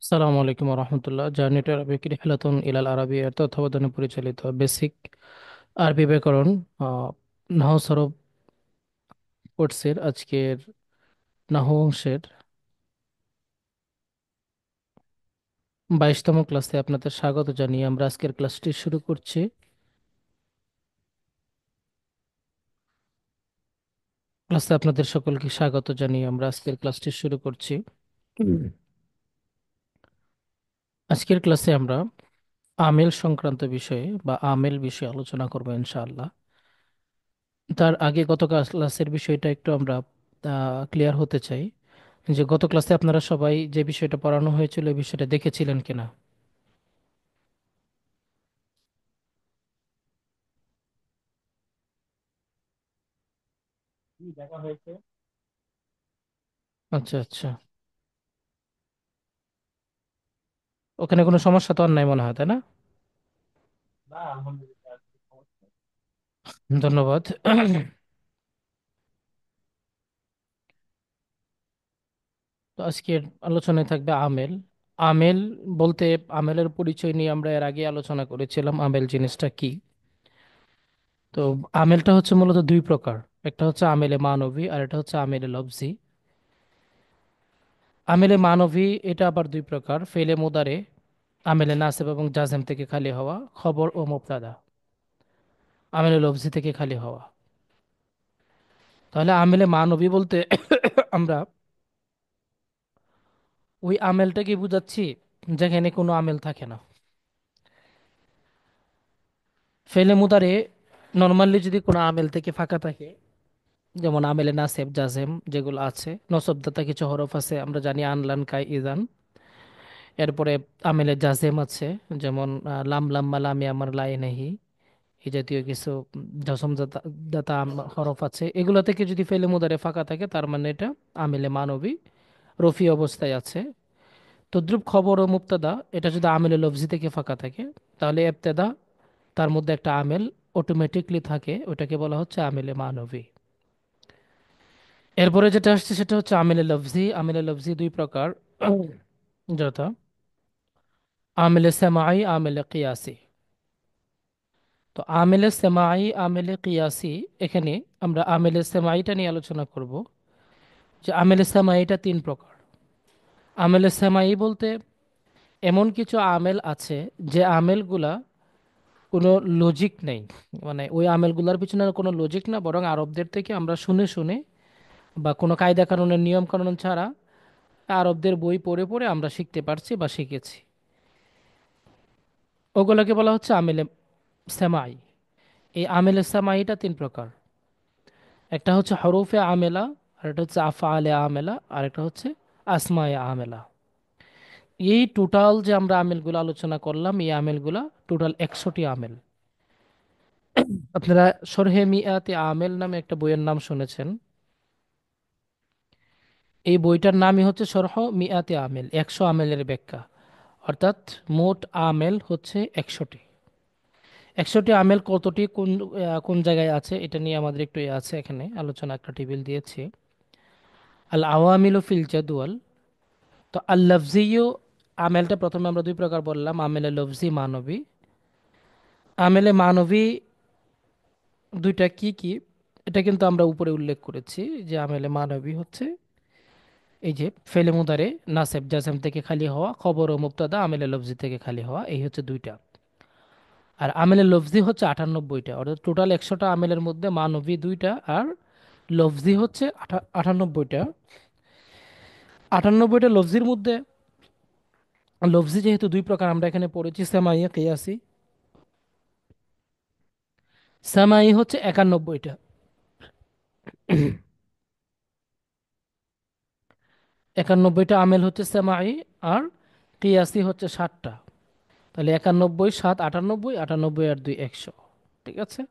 আসসালামু আলাইকুম রহমতুল্লাহ। Journey to Arabic রিহলাতুন ইলাল আরবি এর তত্ত্বাবধানে পরিচালিত বেসিক আরবি ব্যাকরণ নাহু সরফ কোর্সের আজকের নাহু অংশের 22তম ক্লাসে আপনাদের স্বাগত জানিয়ে আমরা আজকের ক্লাসটি শুরু করছি। ক্লাসে আপনাদের সকলকে স্বাগত জানিয়ে আমরা আজকের ক্লাসটি শুরু করছি। আজকের ক্লাসে আমরা আমেল সংক্রান্ত বিষয়ে বা আমেল বিষয়ে আলোচনা করব ইনশাআল্লাহ। তার আগে গত ক্লাসের বিষয়টা একটু আমরা ক্লিয়ার হতে চাই যে গত ক্লাসে আপনারা সবাই যে বিষয়টা পড়ানো হয়েছিল এই বিষয়টা দেখেছিলেন কিনা। দেখা হয়েছে। আচ্ছা আচ্ছা, ওখানে কোনো সমস্যা তো আর নাই মনে হয়, তাই না? না, আলহামদুলিল্লাহ। ধন্যবাদ। তো আজকের আলোচনায় থাকবে আমেল। আমেল বলতে আমেলের পরিচয় নিয়ে আমরা এর আগে আলোচনা করেছিলাম আমেল জিনিসটা কি। তো আমেলটা হচ্ছে মূলত দুই প্রকার। একটা হচ্ছে আমেলে মানবী আর এটা হচ্ছে আমেলে লফজি। আমেলে মানবী এটা আবার দুই প্রকার: ফেলে মুদারে, আমেলে নাসেব এবং জাজেম থেকে খালি হওয়া, খবর ও মুবতাদা আমেলে লফজি থেকে খালি হওয়া। তাহলে আমেলে মানবী বলতে আমরা ওই আমেলটাকে বুঝাচ্ছি যেখানে কোনো আমেল থাকে না। ফেলে মুদারে নর্মালি যদি কোনো আমেল থেকে ফাঁকা থাকে, যেমন আমেলে নাসেব জাজেম যেগুলো আছে, নসবদাতা কিছু হরফ আছে আমরা জানি, আনলান কাই ইদান। এরপরে আমেলে জাজেম আছে, যেমন লাম লাম্মা লামি আমার লাই নেহি, এই জাতীয় কিছু জসম দাতা দাতা হরফ আছে। এগুলো থেকে যদি ফেলে মুদারে ফাঁকা থাকে তার মানে এটা আমেলে মানবী, রফি অবস্থায় আছে। তদ্রুপ খবর ও মুক্তাদা এটা যদি আমেলে লফজি থেকে ফাঁকা থাকে তাহলে এবতেদা তার মধ্যে একটা আমেল অটোমেটিকলি থাকে, ওটাকে বলা হচ্ছে আমেলে মানবী। এরপরে যেটা আসছে সেটা হচ্ছে আমেলে লফজি। আমেলে লফজি দুই প্রকার, যথা আমেলে সেমাই, আমেলে কিয়াসি। তো আমেলে সেমাই, আমেলে কিয়াসি, এখানে আমরা আমেলে সেমাইটা নিয়ে আলোচনা করব। যে আমেলে সেমাইটা তিন প্রকার। আমেলে সেমাই বলতে এমন কিছু আমেল আছে যে আমেলগুলা কোনো লজিক নেই, মানে ওই আমেলগুলোর পিছনে কোনো লজিক না, বরং আরবদের থেকে আমরা শুনে শুনে বা কোনো কায়দা কানুনের নিয়ম কানুন ছাড়া আরবদের বই পড়ে পড়ে আমরা শিখতে পারছি বা শিখেছি। ওগুলোকে বলা হচ্ছে আমেলে সেমাই। এই আমেলে সেমাইটা তিন প্রকার: একটা হচ্ছে হরফে আমেলা, আর একটা হচ্ছে আফআলে আমেলা, আর একটা হচ্ছে আসমায়ে আমেলা। এই টোটাল যে আমরা আমেলগুলো আলোচনা করলাম, এই আমেলগুলা টোটাল 100টি আমেল। আপনারা শরহে মিআতে আমেল নামে একটা বইয়ের নাম শুনেছেন। এই বইটার নামই হচ্ছে শরহ মিআতে আমেল, 100 আমেলের ব্যাখ্যা। অর্থাৎ মোট আমেল হচ্ছে 100টি। 100টি আমেল কতটি কোন কোন জায়গায় আছে এটা নিয়ে আমাদের একটু আছে, এখানে আলোচনা একটা টেবিল দিয়েছি। আল আওয়ামিলু ফিল জাদওয়াল। তো আল লফজিও আমেলটা প্রথমে আমরা দুই প্রকার বললাম, আমেলে লফজি, মানবী। আমেলে মানবী দুইটা কি কি এটা কিন্তু আমরা উপরে উল্লেখ করেছি। যে আমেলে মানবী হচ্ছে এই যে ফেলে মুদারে নাসেব জাসেম থেকে খালি হওয়া, খবর ও মুবতাদা আমেলে লফজি থেকে খালি হওয়া, এই হচ্ছে দুইটা। আর আমেলে লফজি হচ্ছে 98টা। অর্থাৎ টোটাল 100টা আমেলের মধ্যে মানবী দুইটা আর লফজি হচ্ছে 98টা। 98টা লফজির মধ্যে লফজি যেহেতু দুই প্রকার আমরা এখানে পড়েছি, সেমাইয়া কিয়াসি। সেমাই হচ্ছে 91টা, 91টা আমেল হচ্ছে সেমাই। আর কিয়াসি হচ্ছে 60টা। তাহলে 91, 7, 98, 98 আর 2 100। ঠিক আছে।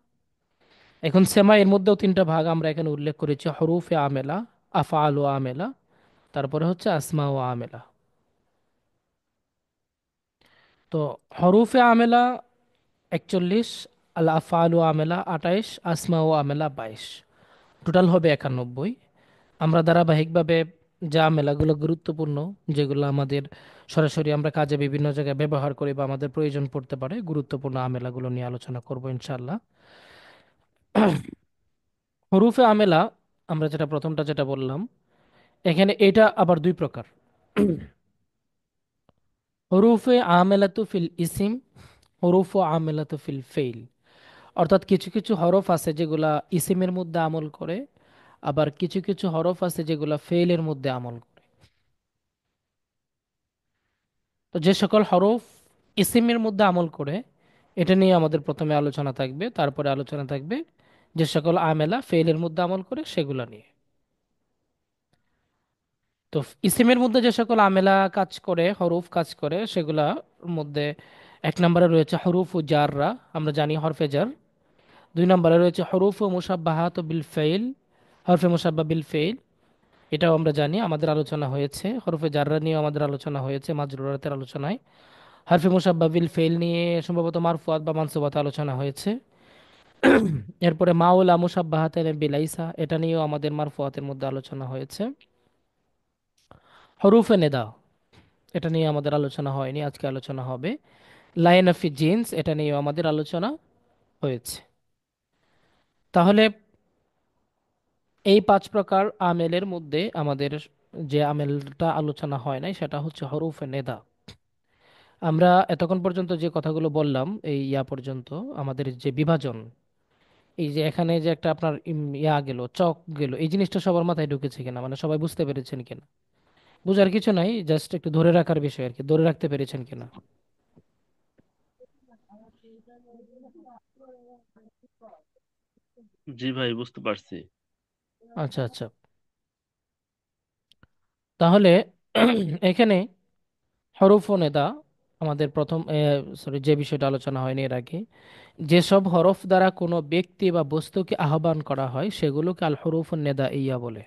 এখন সেমাই এর মধ্যেও তিনটা ভাগ আমরা এখানে উল্লেখ করেছি: হরুফে আমেলা, আফআল ও আমেলা, তারপরে হচ্ছে আসমা ও আমেলা। তো হরুফে আমেলা 41, আল আফআল ও আমেলা 28, আসমা ও আমেলা 22, টোটাল হবে 91। আমরা ধারাবাহিকভাবে যে আমেলাগুলো গুরুত্বপূর্ণ, যেগুলো আমাদের সরাসরি আমরা কাজে বিভিন্ন জায়গায় ব্যবহার করি বা আমাদের প্রয়োজন পড়তে পারে, গুরুত্বপূর্ণ আমেলাগুলো নিয়ে আলোচনা করব ইনশাল্লাহ। হরুফে আমেলা, আমরা যেটা প্রথমটা যেটা বললাম, এখানে এটা আবার দুই প্রকার। হরুফে আমেলাতু ফিল ইসিম, হরুফ আমেলাতু ফিল ফেইল। অর্থাৎ কিছু কিছু হরফ আছে যেগুলা ইসিমের মধ্যে আমল করে, আবার কিছু কিছু হরফ আছে যেগুলা ফেইলের মধ্যে আমল করে। তো যে সকল হরফ ইসিমের মধ্যে আমল করে, এটা নিয়ে আমাদের প্রথমে আলোচনা থাকবে, তারপরে আলোচনা থাকবে যে সকল আমেলা ফেইলের মধ্যে আমল করে সেগুলা নিয়ে। তো ইসিমের মধ্যে যে সকল আমেলা কাজ করে, হরফ কাজ করে, সেগুলার মধ্যে এক নম্বরে রয়েছে হরুফ ও জাররা, আমরা জানি হরফে জার। দুই নম্বরে রয়েছে হরুফ ও মুসাব্বাহাত বিল ফাইল, হরফে মুসাব্বা বিল ফাইল, এটাও আমরা জানি, আমাদের আলোচনা হয়েছে। হরফে জাররা নিয়ে আমাদের আলোচনা হয়েছে মাজরুরাতের আলোচনায়। হরফে মুসাব্বা বিল ফাইল নিয়ে সম্ভবত মারফুয়াত বা মানসুবাতে আলোচনা হয়েছে। এরপরে মাওলা মুসাব্বাহাতের বিলাইসা, এটা নিয়েও আমাদের মারফুয়াতের মধ্যে আলোচনা হয়েছে। হরুফে নেদা, এটা নিয়ে আমাদের আলোচনা হয়নি, আজকে আলোচনা হবে। লাইন অফ জিন্স, এটা নিয়েও আমাদের আলোচনা হয়েছে। তাহলে এই পাঁচ প্রকার আমেলের মধ্যে আমাদের যে আমেলটা আলোচনা হয় নাই সেটা হচ্ছে হরুফে নেদা। আমরা এতক্ষণ পর্যন্ত যে কথাগুলো বললাম, এই ইয়া পর্যন্ত আমাদের যে বিভাজন, এই যে এখানে যে একটা আপনার ইয়া গেল, চক গেল, এই জিনিসটা সবার মাথায় ঢুকেছে কিনা, মানে সবাই বুঝতে পেরেছেন কিনা? বুঝার কিছু নাই, জাস্ট একটু ধরে রাখার বিষয় আর কি, ধরে রাখতে পেরেছেন কিনা? জি ভাই, বুঝতে পারছি। আচ্ছা আচ্ছা। তাহলে এখানে হরফ ও নেদা, আমাদের প্রথম সরি, যে বিষয়টা আলোচনা হয়নি এর আগে, যেসব হরফ দ্বারা কোনো ব্যক্তি বা বস্তুকে আহ্বান করা হয় সেগুলোকে আল হরুফ নেদা ইয়া বলে।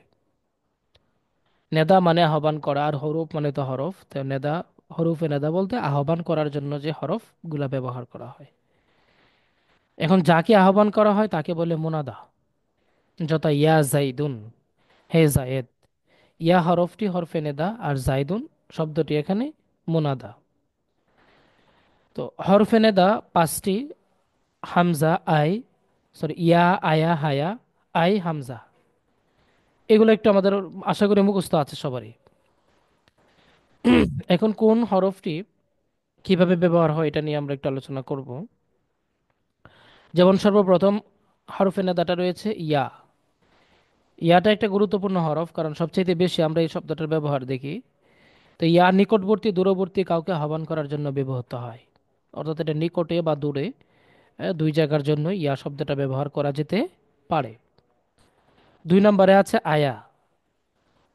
নেদা মানে আহ্বান করা, আর হরুফ মানে তো হরফ, তো নেদা, হরুফে নেদা বলতে আহ্বান করার জন্য যে হরফ গুলা ব্যবহার করা হয়। এখন যাকে আহ্বান করা হয় তাকে বলে মুনাদা। যথা ইয়া জাইদুন, হে জায়েদ। ইয়া হরফটি হরফে নেদা, আর জাইদুন শব্দটি এখানে মুনাদা। তো হরফে নেদা পাঁচটি: হামজা, আই, সরি, ইয়া, আয়া, হায়া, আই, হামজা। এগুলো একটু আমাদের আশা করি মুখস্থ আছে সবারই। এখন কোন হরফটি কিভাবে ব্যবহার হয় এটা নিয়ে আমরা একটু আলোচনা করব। যেমন সর্বপ্রথম হরফে নেদাটা রয়েছে ইয়া। ইয়াটা একটা গুরুত্বপূর্ণ হরফ, কারণ সবচেয়ে বেশি আমরা এই শব্দটার ব্যবহার দেখি। তো ইয়া নিকটবর্তী দূরবর্তী কাউকে আহ্বান করার জন্য ব্যবহৃত হয়। অর্থাৎ এটা নিকটে বা দূরে, দুই জায়গার জন্য ইয়া শব্দটা ব্যবহার করা যেতে পারে। দুই নম্বরে আছে আয়া,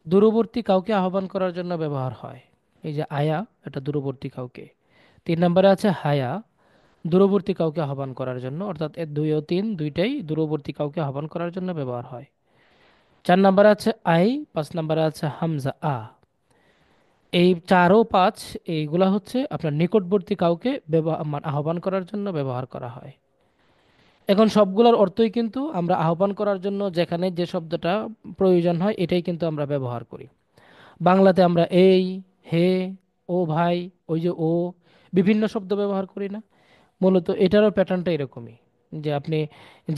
দূরবর্তী কাউকে আহ্বান করার জন্য ব্যবহার হয়। এই যে আয়া, এটা দূরবর্তী কাউকে। তিন নম্বরে আছে হায়া, দূরবর্তী কাউকে আহ্বান করার জন্য, অর্থাৎ এর দুই ও তিন দুইটাই দূরবর্তী কাউকে আহ্বান করার জন্য ব্যবহার হয়। চার নম্বরে আছে আই, পাঁচ নম্বরে আছে হামজা আ। এই চার ও পাঁচ, এইগুলা হচ্ছে আপনার নিকটবর্তী কাউকে আহ্বান করার জন্য ব্যবহার করা হয়। এখন সবগুলোর অর্থই কিন্তু আমরা আহ্বান করার জন্য যেখানে যে শব্দটা প্রয়োজন হয় এটাই কিন্তু আমরা ব্যবহার করি। বাংলাতে আমরা এই, হে, ও ভাই, ওই যে ও, বিভিন্ন শব্দ ব্যবহার করি না? মূলত এটারও প্যাটার্নটা এরকমই, যে আপনি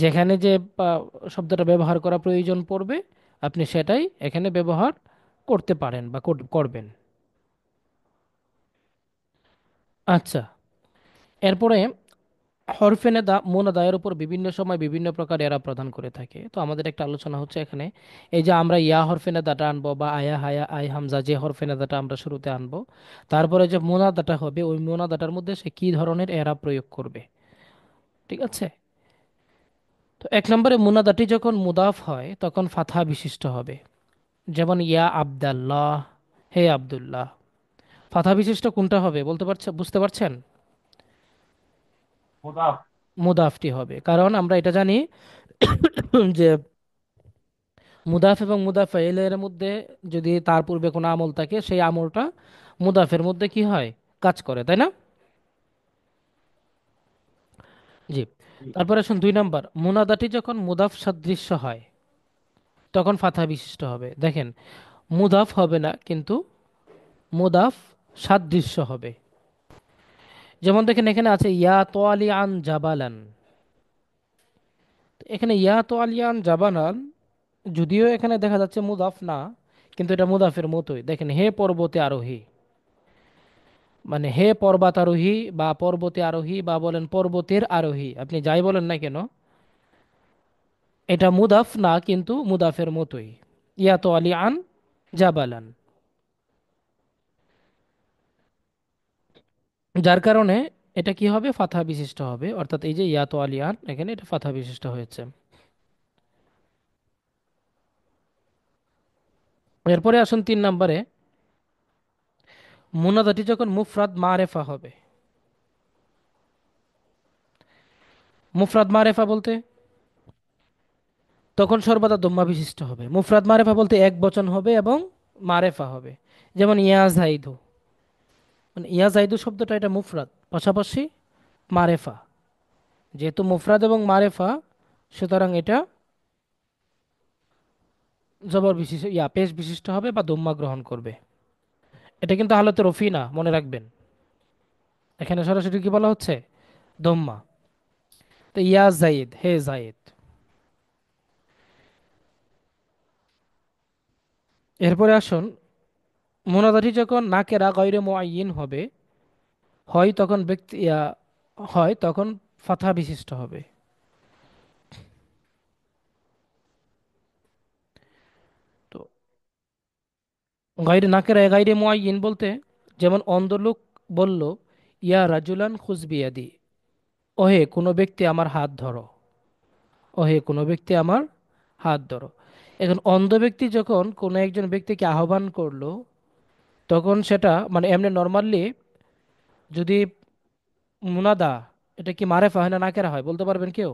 যেখানে যে শব্দটা ব্যবহার করা প্রয়োজন পড়বে, আপনি সেটাই এখানে ব্যবহার করতে পারেন বা করবেন। আচ্ছা, এরপরে হরফে নেদা মুনাদায়ের উপর বিভিন্ন সময় বিভিন্ন প্রকার এরা প্রদান করে থাকে। তো আমাদের একটা আলোচনা হচ্ছে এখানে, এই যে আমরা ইয়া হরফে নেদাটা আনবো বা আয়া, হায়া, আই, হামজা, যে হরফে নেদাটা আমরা শুরুতে আনবো, তারপরে যে মুনাদাটা হবে ওই মুনাদাটার মধ্যে সে কি ধরনের এরা প্রয়োগ করবে। ঠিক আছে? তো এক নম্বরে মুনাদাটি যখন মুদাফ হয় তখন ফাথা বিশিষ্ট হবে। যেমন ইয়া আবদাল্লাহ, হে আব্দুল্লাহ। ফাথা বিশিষ্ট কোনটা হবে বলতে পারছেন, বুঝতে পারছেন? মুদাফ। মুদাফটি হবে, কারণ আমরা এটা জানি যে মুদাফ এবং মুদাফেলের মধ্যে যদি তার পূর্বে কোনো আমল থাকে, সেই আমলটা মুদাফের মধ্যে কি হয়, কাজ করে, তাই না? জি। তারপরে আসুন দুই নাম্বার, মুনাদাটি যখন মুদাফ সাদৃশ্য হয় তখন ফাথা বিশিষ্ট হবে। দেখেন, মুদাফ হবে না, কিন্তু মুদাফ সাদৃশ্য হবে। যেমন দেখেন এখানে আছে ইয়া তোয়ালিয়ান জাবালান। এখানে ইয়া তোয়ালিয়ান জাবালান, যদিও এখানে দেখা যাচ্ছে মুদাফ না, কিন্তু এটা মুদাফের মতোই। দেখেন হে পর্বতে আরোহী, মানে হে পর্বতারোহী বা পর্বতে আরোহী বা বলেন পর্বতের আরোহী, আপনি যাই বলেন না কেন, এটা মুদাফ না কিন্তু মুদাফের মতোই। ইয়া তোয়ালিয়ান জাবালান, যার কারণে এটা কি হবে, ফাথা বিশিষ্ট হবে। অর্থাৎ এই যে ইয়া তোয়ালিয়ান, এখানে এটা ফাথা বিশিষ্ট হয়েছে। এরপরে আসুন 3 নম্বরে, মুনাদাটি যখন মুফরাদ মারেফা হবে। মুফরাদ মারেফা বলতে তখন সর্বদা দম্মা বিশিষ্ট হবে। মুফরাদ মারেফা বলতে এক বচন হবে এবং মারেফা হবে। যেমন ইয়া জাইদু, মানে ইয়া জাইদু শব্দটা এটা মুফরাদ, পাশাপাশি মারেফা। যেহেতু মুফরাদ এবং মারেফা, সুতরাং এটা জবর বিশিষ্ট, পেশ বিশিষ্ট হবে বা দম্মা গ্রহণ করবে। এটা কিন্তু হালতে রফি না, মনে রাখবেন। এখানে সরাসরি কি বলা হচ্ছে, দম্মা। তো ইয়া জাইদ, হে জাইদ। এরপরে আসুন, মুনাদাটি যখন নাকেরা গয়রে মুআয়্যিন হবে, হয় তখন ব্যক্তি হয় তখন ফাথা বিশিষ্ট হবে। তো গাইরে নাকেরা গাইরে মুআয়্যিন বলতে, যেমন অন্ধ লোক বলল ইয়া রাজুলান খুজবিয়াদি, ওহে কোনো ব্যক্তি আমার হাত ধরো, ওহে কোনো ব্যক্তি আমার হাত ধরো। এখন অন্ধ ব্যক্তি যখন কোনো একজন ব্যক্তিকে আহ্বান করলো, তখন সেটা মানে এমনি নর্মালি যদি মুনাদা, এটা কি মারেফা হয় না নাকেরা হয়, বলতে পারবেন কেউ?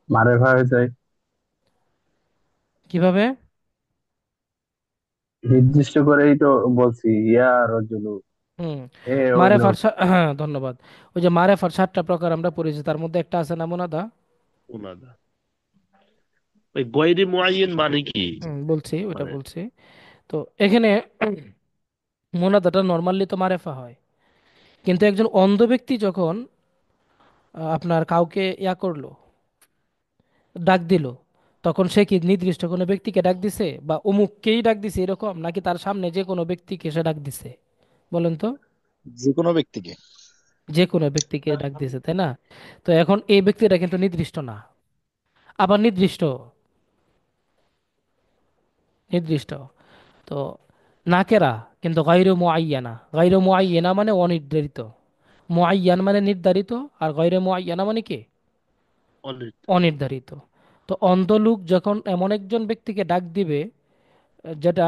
মারে হয়ে যায়। কিভাবে? নির্দিষ্ট করেই তো বলছি, ইয়া রজুলু, হুম, এ ওই মারেফার লোক। হ্যাঁ ধন্যবাদ। ওই যে মারেফার 7টা প্রকার আমরা পড়েছি, তার মধ্যে একটা আছে না মুনাদা। ওনাদা। ওই গয়রে মুআয়্যান মানে কি? বলছি, ওইটা মানে বলছি। তো এখানে মুনাদাটা নর্মালি তো মারেফা হয়, কিন্তু একজন অন্ধ ব্যক্তি যখন আপনার কাউকে করলো, ডাক দিল, তখন সে কি নির্দিষ্ট কোনো ব্যক্তিকে ডাক দিছে বা অমুককেই ডাক দিছে এরকম, নাকি তার সামনে যে কোনো ব্যক্তিকে সে ডাক দিছে? বলেন তো। যে কোনো ব্যক্তিকে। যে কোনো ব্যক্তিকে ডাক দিছে, তাই না? তো এখন এই ব্যক্তিটা কিন্তু নির্দিষ্ট না, আবার নির্দিষ্ট, নির্দিষ্ট। তো নাকেরা কিন্তু গায়রু মুআয়্যানা, গায়রু মুআয়্যানা মানে অনির্ধারিত, মুআয়্যান মানে নির্ধারিত, আর গায়রু মুআয়্যানা মানে কি, অনির্ধারিত। অনির্ধারিত। তো অন্ধ লোক যখন এমন একজন ব্যক্তিকে ডাক দিবে যেটা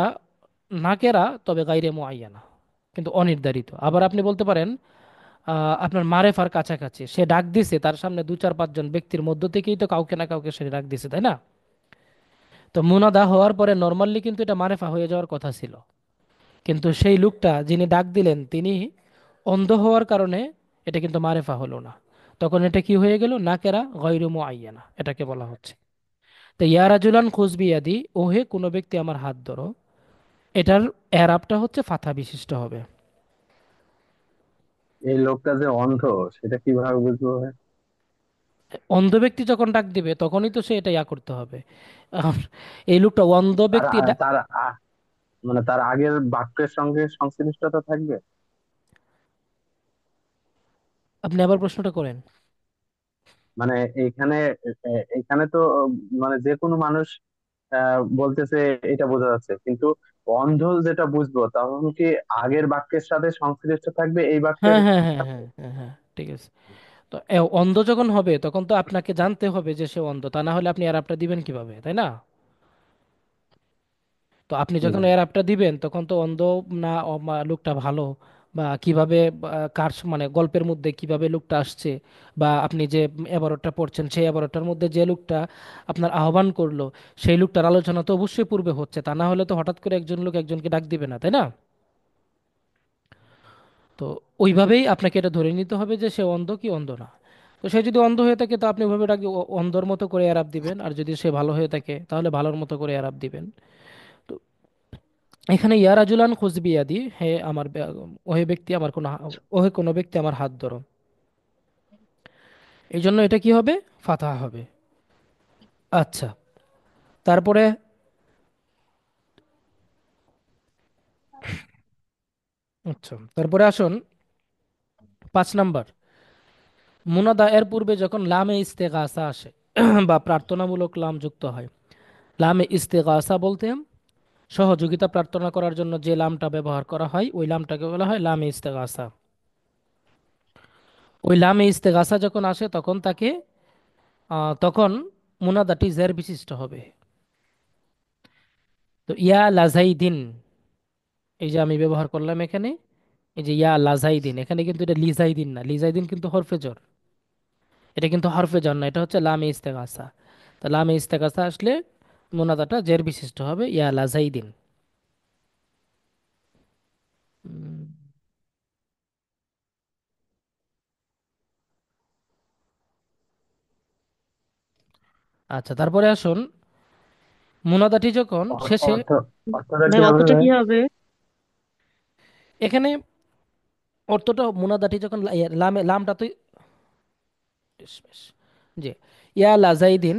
নাকেরা তবে গায়রে মুআয়্যানা, কিন্তু অনির্ধারিত। আবার আপনি বলতে পারেন আপনার মারেফার কাছাকাছি সে ডাক দিছে, তার সামনে 2 4 5 জন ব্যক্তির মধ্য থেকেই তো কাউকে না কাউকে সে ডাক দিছে, তাই না? তো মুনাদা হওয়ার পরে নর্মালি কিন্তু এটা মারেফা হয়ে যাওয়ার কথা ছিল, কিন্তু সেই লোকটা যিনি ডাক দিলেন তিনি অন্ধ হওয়ার কারণে এটা কিন্তু মারেফা হলো না। তখন এটা কি হয়ে গেল, নাকেরা গয়রু মুআয়্যানা এটাকে বলা হচ্ছে। তো ইয়া রাজুলান খুজবিয়াদি, ওহে কোনো ব্যক্তি আমার হাত ধরো, এটার এরাবটা হচ্ছে ফাথা বিশিষ্ট হবে। এই লোকটা যে অন্ধ, সেটা কিভাবে বুঝবো ভাই? অন্ধ ব্যক্তি যখন ডাক দিবে তখনই তো সে এটা করতে হবে। আহ, এই লোকটা অন্ধ তার ব্যক্তি তার মানে তার আগের বাক্যের সঙ্গে সংশ্লিষ্টতা থাকবে। আপনি আবার প্রশ্নটা করেন। মানে এইখানে এইখানে তো মানে যে কোনো মানুষ বলতেছে, এটা বোঝা যাচ্ছে, কিন্তু অন্ধ যেটা বুঝবো তখন কি আগের বাক্যের সাথে সংশ্লিষ্ট থাকবে এই বাক্যের হ্যাঁ হ্যাঁ হ্যাঁ সাথে? হ্যাঁ হ্যাঁ হ্যাঁ, ঠিক আছে। তো অন্ধ যখন হবে তখন তো আপনাকে জানতে হবে যে সে অন্ধ, তা না হলে আপনি এরাবটা দিবেন কিভাবে, তাই না? তো আপনি যখন জি। এর অ্যাপটা দিবেন তখন তো অন্ধ না, লোকটা ভালো, বা কিভাবে কার মানে গল্পের মধ্যে কিভাবে লোকটা আসছে, বা আপনি যে এবারটা পড়ছেন সেই এবারটার মধ্যে যে লোকটা আপনার আহ্বান করলো, সেই লোকটার আলোচনা তো অবশ্যই পূর্বে হচ্ছে, তা না হলে তো হঠাৎ করে একজন লোক একজনকে ডাক দিবে না, তাই না? তো ওইভাবেই আপনাকে এটা ধরে নিতে হবে যে সে অন্ধ কি অন্ধ না। তো সে যদি অন্ধ হয়ে থাকে তো আপনি ওইভাবে ওটাকে অন্ধর মতো করে এরাব দিবেন, আর যদি সে ভালো হয়ে থাকে তাহলে ভালোর মতো করে এরাব দিবেন। তো এখানে ইয়া রাজুলান খুজ বিয়াদি, হে আমার ওহে ব্যক্তি আমার কোনো ওহে কোনো ব্যক্তি আমার হাত ধরো, এই জন্য এটা কি হবে, ফাতহা হবে। আচ্ছা, তারপরে আচ্ছা তারপরে আসুন 5 নাম্বার, মুনাদা এর পূর্বে যখন লামে ইস্তেগাসা আসে বা প্রার্থনামূলক লাম যুক্ত হয়। লামে ইস্তেগাসা বলতে সহযোগিতা প্রার্থনা করার জন্য যে লামটা ব্যবহার করা হয় ওই লামটাকে বলা হয় লামে ইস্তেগাসা। ওই লামে ইস্তেগাসা যখন আসে তখন তাকে তখন মুনাদাটি জের বিশিষ্ট হবে। তো ইয়া লাজাইদিন, এই যে আমি ব্যবহার করলাম এখানে, এই যে ইয়া লাজাইদিন, এখানে কিন্তু এটা লিজাইদিন না, লিজাইদিন কিন্তু হরফে জর, এটা কিন্তু হরফে জর না, এটা হচ্ছে লামে ইস্তেগাসা। তো লামে ইস্তেগাসা আসলে মুনাদাটা জের বিশিষ্ট হবে, ইয়া লাজাইদিন। উম, আচ্ছা তারপরে আসুন, মুনাদাটি যখন শেষে, অর্থ অর্থটা কি ভাই হবে অতটা ভাই? কি হবে? এখানে অর্থটা মুনাদাটি যখন লামে লামটা তো বেশ বেশ, জি, ইয়া লাজাইদিন,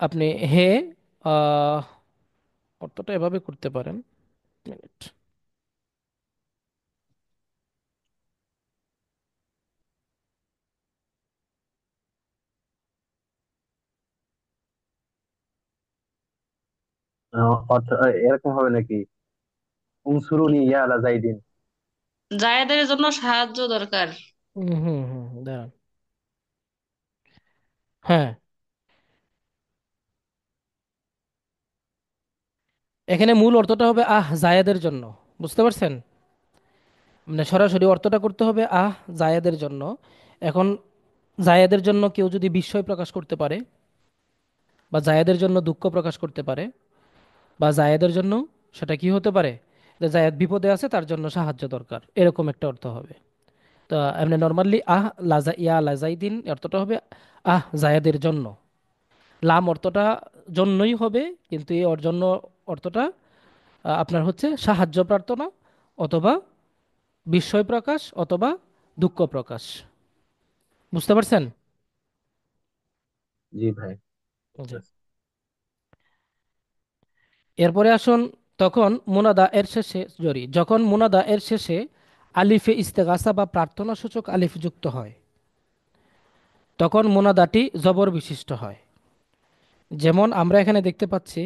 আপনি হে, আহ, অর্থটা এভাবে করতে পারেন। মিনিট। অর্থ এরকম হবে নাকি? উনসুরুনি ইয়া আলা জাইদিন। জায়েদের জন্য সাহায্য দরকার। হুম হুম হুম, দাঁড়ান। হ্যাঁ, এখানে মূল অর্থটা হবে আহ জায়েদের জন্য, বুঝতে পারছেন? মানে সরাসরি অর্থটা করতে হবে আহ জায়েদের জন্য। এখন জায়েদের জন্য কেউ যদি বিস্ময় প্রকাশ করতে পারে, বা জায়েদের জন্য দুঃখ প্রকাশ করতে পারে, বা জায়েদের জন্য সেটা কি হতে পারে, যে জায়েদ বিপদে আছে তার জন্য সাহায্য দরকার, এরকম একটা অর্থ হবে। তো এমনি নর্মালি আহ লাজা ইয়া লাজাইদিন অর্থটা হবে আহ জায়েদের জন্য। লাম অর্থটা জন্যই হবে, কিন্তু এই ওর জন্য অর্থটা আপনার হচ্ছে সাহায্য প্রার্থনা, অথবা বিস্ময় প্রকাশ, অথবা দুঃখ প্রকাশ। বুঝতে পারছেন? জি ভাই। জি। এরপরে আসুন, তখন মুনাদা এর শেষে জরি যখন মুনাদা এর শেষে আলিফে ইস্তেগাসা বা প্রার্থনা সূচক আলিফ যুক্ত হয়, তখন মুনাদাটি জবর বিশিষ্ট হয়। যেমন আমরা এখানে দেখতে পাচ্ছি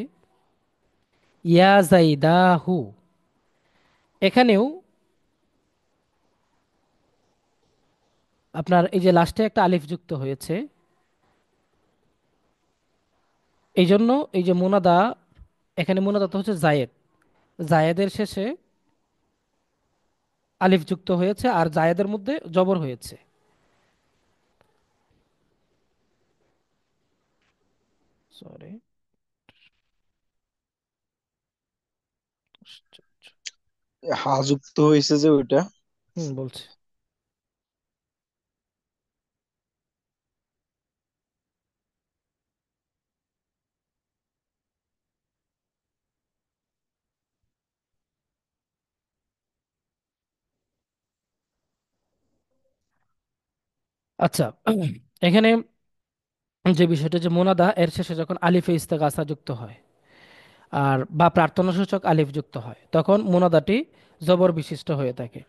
ইয়া জাইদাহু, এখানেও আপনার এই যে লাস্টে একটা আলিফ যুক্ত হয়েছে, এই জন্য এই যে মুনাদা, এখানে মুনাদা তো হচ্ছে জায়েদ, জায়েদের শেষে আলিফ যুক্ত হয়েছে আর জায়েদের মধ্যে জবর হয়েছে। সরি, হা যুক্ত হয়েছে যে ওইটা। হুম বলছি। আচ্ছা, এখানে যে বিষয়টা, যে মোনাদা এর শেষে যখন আলিফে ইস্তেগাসা যুক্ত হয় আর বা প্রার্থনা সূচক আলিফ যুক্ত হয়, তখন মোনাদাটি জবর বিশিষ্ট হয়ে থাকে।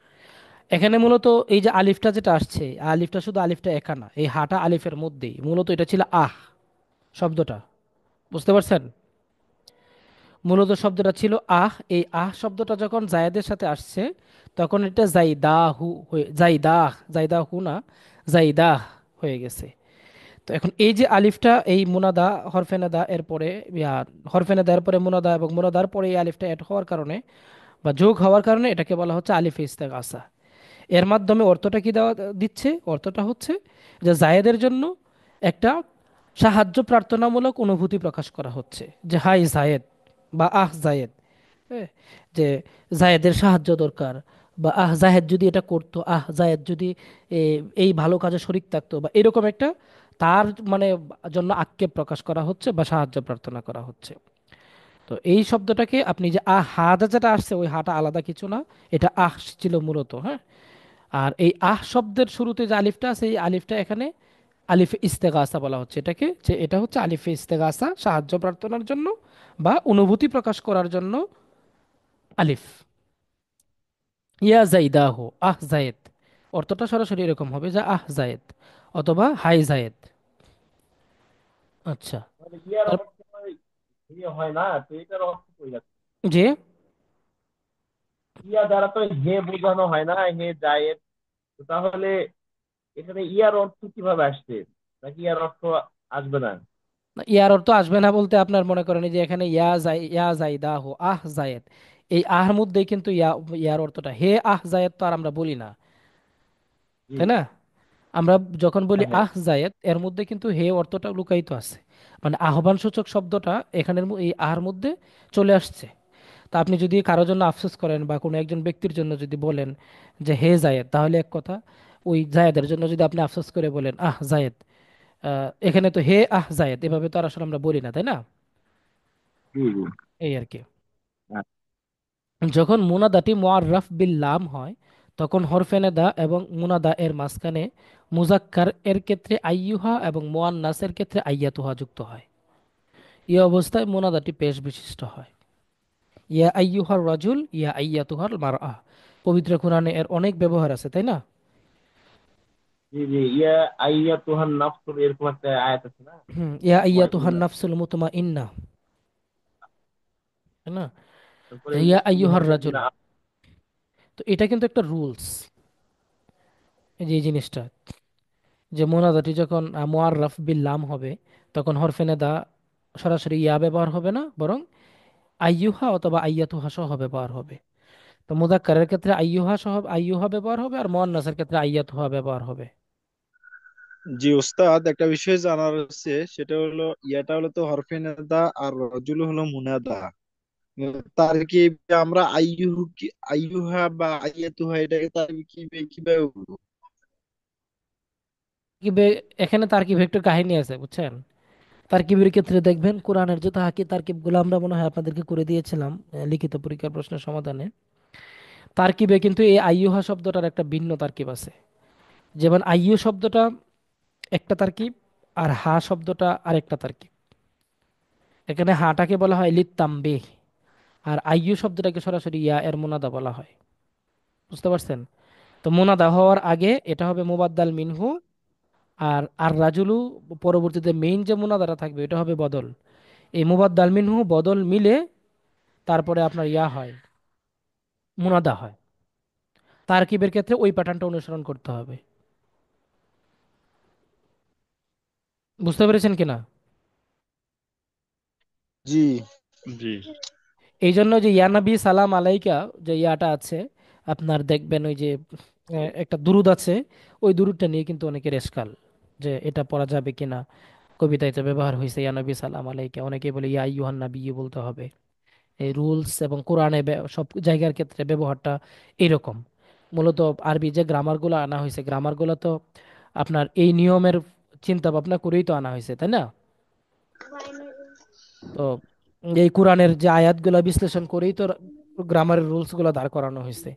এখানে মূলত এই যে আলিফটা যেটা আসছে, আলিফটা শুধু আলিফটা একা না, এই হাটা আলিফের মধ্যেই মূলত এটা ছিল আহ শব্দটা, বুঝতে পারছেন? মূলত শব্দটা ছিল আহ, এই আহ শব্দটা যখন জায়েদের সাথে আসছে তখন এটা জাইদাহু হয়ে, জাইদাহ, জাইদাহু না, জাইদাহ হয়ে গেছে। তো এখন এই যে আলিফটা এই মুনাদা হরফেনাদা এর পরে, হরফেনাদা এর পরে মুনাদা এবং মুনাদার পরে এই আলিফটা অ্যাড হওয়ার কারণে বা যোগ হওয়ার কারণে এটাকে বলা হচ্ছে আলিফে ইস্তেগাসা। এর মাধ্যমে অর্থটা কি দেওয়া দিচ্ছে, অর্থটা হচ্ছে যে জায়েদের জন্য একটা সাহায্য প্রার্থনামূলক অনুভূতি প্রকাশ করা হচ্ছে, যে হাই জায়েদ বা আহ জায়েদ, হ্যাঁ, যে জায়েদের সাহায্য দরকার, বা আহ জাহেদ যদি এটা করতো, আহ জাহেদ যদি এ, এই ভালো কাজে শরিক থাকতো, বা এরকম একটা তার মানে জন্য আক্ষেপ প্রকাশ করা হচ্ছে বা সাহায্য প্রার্থনা করা হচ্ছে। তো এই শব্দটাকে আপনি যে আহ হাটা যেটা আসছে, ওই হাটা আলাদা কিছু না, এটা আহ ছিল মূলত, হ্যাঁ। আর এই আহ শব্দের শুরুতে যে আলিফটা আছে, এই আলিফটা এখানে আলিফে ইস্তেগাসা বলা হচ্ছে এটাকে, যে এটা হচ্ছে আলিফে ইস্তেগাসা, সাহায্য প্রার্থনার জন্য বা অনুভূতি প্রকাশ করার জন্য আলিফ। ইয়া জাইদাহু, আহ জায়েদ, অর্থটা সরাসরি এরকম হবে যে আহ জায়েদ অথবা হাই জায়েদ। আচ্ছা। মানে ইয়ার তার অনেক সময় ইয়ে হয় না, তো এটার অর্থ কই যাচ্ছে? যে ইয়া দ্বারা তো হে বোঝানো হয় না, হে জায়েদ। তো তাহলে এখানে ইয়ার অর্থ কিভাবে আসছে? নাকি ইয়ার অর্থ আসবে না? ইয়ার অর্থ আসবে না বলতে আপনার মনে করেন এই যে এখানে ইয়া জাইদাহু, আহ জায়েদ, এই আহর মধ্যেই কিন্তু ইয়ার অর্থটা, হে আহ জায়েদ তো আর আমরা বলি না, জি। তাই না? আমরা যখন বলি হ্যাঁ, হ্যাঁ। আহ জায়েদ, এর মধ্যে কিন্তু হে অর্থটা লুকায়িত আছে, মানে আহ্বান সূচক শব্দটা এখানের এই আহার মধ্যে চলে আসছে। তা আপনি যদি কারোর জন্য আফসোস করেন বা কোনো একজন ব্যক্তির জন্য যদি বলেন যে হে জায়েদ, তাহলে এক কথা। ওই জায়েদের জন্য যদি আপনি আফসোস করে বলেন আহ জায়েদ, এখানে তো হে আহ জায়েদ এভাবে তো আর আসলে আমরা বলি না, তাই না? জি, জি। এই আর কি। হ্যাঁ। যখন মুনাদাটি মুআররাফ বিল লাম হয়, তখন হরফে নেদা এবং মুনাদা এর মাঝখানে মুজাক্কার এর ক্ষেত্রে আইয়ুহা এবং মুআন্নাসের ক্ষেত্রে আইয়াতুহা যুক্ত হয়। এই অবস্থায় মুনাদাটি পেশ বিশিষ্ট হয়। ইয়া আইয়ুহার রাজুল, ইয়া আইয়াতুহার মারআ। পবিত্র কোরআনে এর অনেক ব্যবহার আছে, তাই না? জি, জি। ইয়া আইয়া তুহান নাফসুল, এরকম একটা আয়াত আছে না? ইয়া মুতমা আইয়াতুহান ইন্না। নাফসুল মুতমাইন্নাহ, তাই না? তারপরে ইয়া আইয়ুহার রাজুল। আইয়ুহাল্লাযিনা তো এটা কিন্তু একটা রুলস, এই যে এই জিনিসটা, যে মোনাজাটি যখন মুআররাফ বিল লাম হবে, তখন হরফে নেদা সরাসরি ইয়া ব্যবহার হবে না, বরং আইয়ুহা অথবা আইয়াতুহা সহ ব্যবহার হবে। তো মুযাক্কারের ক্ষেত্রে আইয়ুহা সহ আইয়ুহা ব্যবহার হবে, আর মুআন্নাসের ক্ষেত্রে আইয়াতুহা ব্যবহার হবে। জি ওস্তাদ, একটা বিষয় জানার আছে, সেটা হলো ইয়াটা হলো তো হরফে নিদা আর রজুল হলো মুনাদা। তার কি আমরা আইয়ুহা বা আইয়াতুহা এটাকে তার কি কিভাবে বলবো? এখানে তারকিব একটু কাহিনী আছে, বুঝছেন? তারকিবের ক্ষেত্রে দেখবেন কোরআনের যে তারকিবগুলো আমরা মনে হয় আপনাদেরকে করে দিয়েছিলাম লিখিত পরীক্ষার প্রশ্নের সমাধানে। তারকিবে কিন্তু এই আইয়ুহা শব্দটার একটা ভিন্ন তারকিব আছে। যেমন আইয়ু শব্দটা একটা তারকিব, আর হা শব্দটা আরেকটা তারকিব। এখানে হাটাকে বলা হয় লিত্তাম্বিহ, আর আইয়ু শব্দটাকে সরাসরি ইয়া এর মুনাদা বলা হয়। বুঝতে পারছেন? তো মুনাদা হওয়ার আগে এটা হবে মুবাদ্দাল মিনহু, আর আর রাজুলু পরবর্তীতে মেইন যে মুনাদাটা থাকবে এটা হবে বদল। এই মুবাদ্দাল মিনহু বদল মিলে তারপরে আপনার ইয়া হয়, মুনাদা হয়। তারকিবের ক্ষেত্রে ওই প্যাটার্নটা অনুসরণ করতে হবে। বুঝতে পেরেছেন কিনা? জি। জি। এই জন্য যে ইয়া নবী সালাম আলাইকা, যে ইয়াটা আছে, আপনার দেখবেন ওই যে একটা দুরুদ আছে, ওই দুরুদটা নিয়ে কিন্তু অনেকের এশকাল, যে এটা পড়া যাবে কিনা। কবিতায় তো ব্যবহার হয়েছে ইয়া নবী সালাম আলাইকা, অনেকে বলে ইয়া আইয়ুহান নবী বলতে হবে। এই রুলস এবং কোরআনে সব জায়গার ক্ষেত্রে ব্যবহারটা এরকম। মূলত আরবি যে গ্রামারগুলো আনা হয়েছে, গ্রামারগুলো তো আপনার এই নিয়মের চিন্তা ভাবনা করেই তো আনা হয়েছে, তাই না? তো এই কোরআনের যে আয়াতগুলো বিশ্লেষণ করেই তো গ্রামারের রুলস গুলো দাঁড় করানো হয়েছে।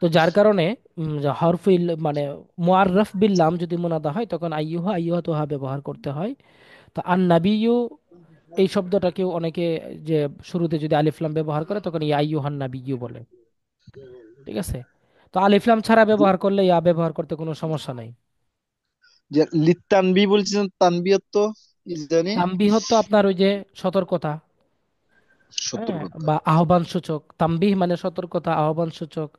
তো যার কারণে যে হরফিল মানে মুআররাফ বিল লাম যদি মুনাদা হয়, তখন আইয়ুহা আইয়ুহা তোহা ব্যবহার করতে হয়। তো আন নাবিয়্যু, এই শব্দটাকেও অনেকে যে শুরুতে যদি আলিফ লাম ব্যবহার করে, তখন ইয়া আইয়ুহান নাবিয়্যু বলে। ঠিক আছে? তো আলিফ লাম ছাড়া ব্যবহার করলে ইয়া ব্যবহার করতে কোনো সমস্যা নাই। যে লিত্তানবি বলছেন, তানবিয়ত তো কি জানি তাম্বিহ তো আপনার ওই যে সতর্কতা, হ্যাঁ, সতর্কতা। বা আহ্বান সূচক। তাম্বিহ মানে সতর্কতা, আহ্বান সূচক